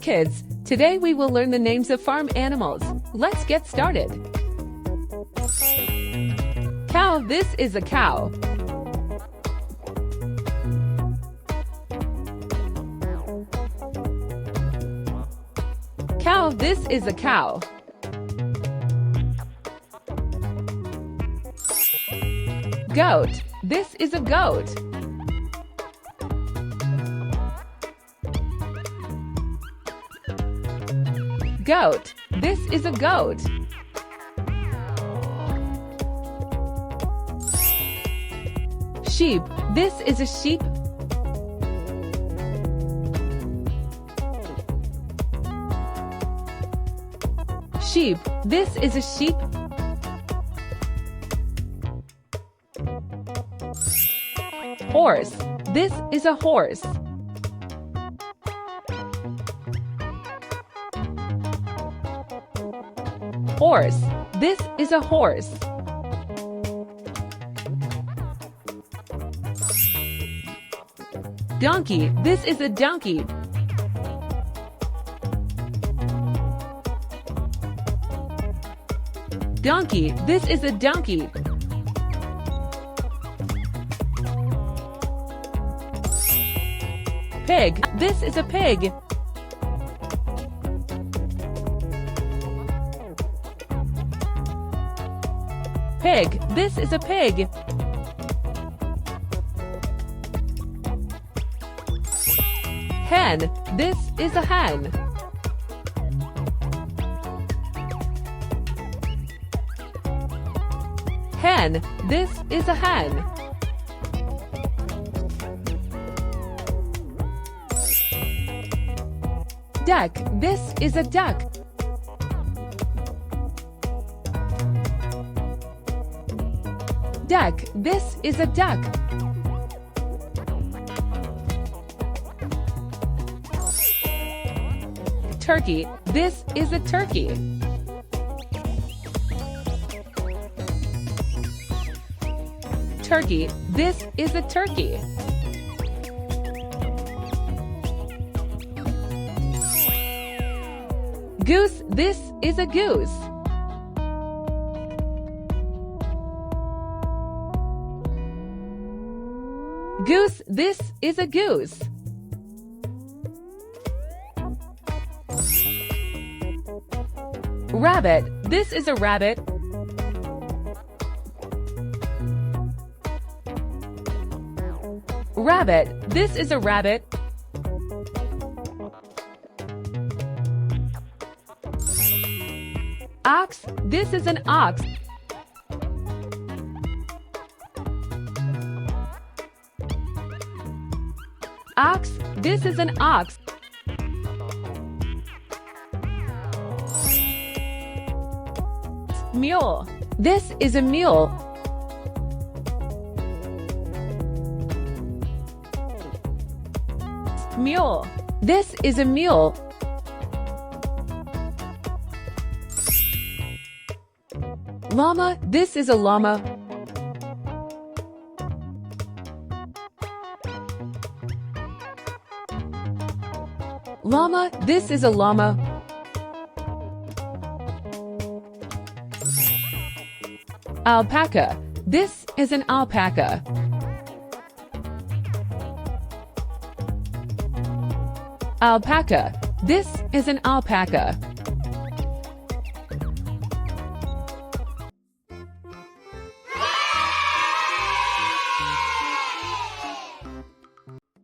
kids, today we will learn the names of farm animals. Let's get started. Cow, this is a cow. Cow, this is a cow. Goat, this is a goat. Goat, this is a goat. Sheep, this is a sheep. Sheep, this is a sheep. Horse, this is a horse. Horse, this is a horse. Donkey, this is a donkey. Donkey, this is a donkey. Pig, this is a pig. Pig, this is a pig. Hen, this is a hen. Hen, this is a hen. Duck, this is a duck. Duck, this is a duck. Turkey, this is a turkey. Turkey, this is a turkey. Goose, this is a goose. Goose, this is a goose. Rabbit, this is a rabbit. Rabbit, this is a rabbit. Ox, this is an ox. Ox, this is an ox. Mule, this is a mule. Mule, this is a mule. Llama, this is a llama. Llama, this is a llama. Alpaca, this is an alpaca. Alpaca, this is an alpaca.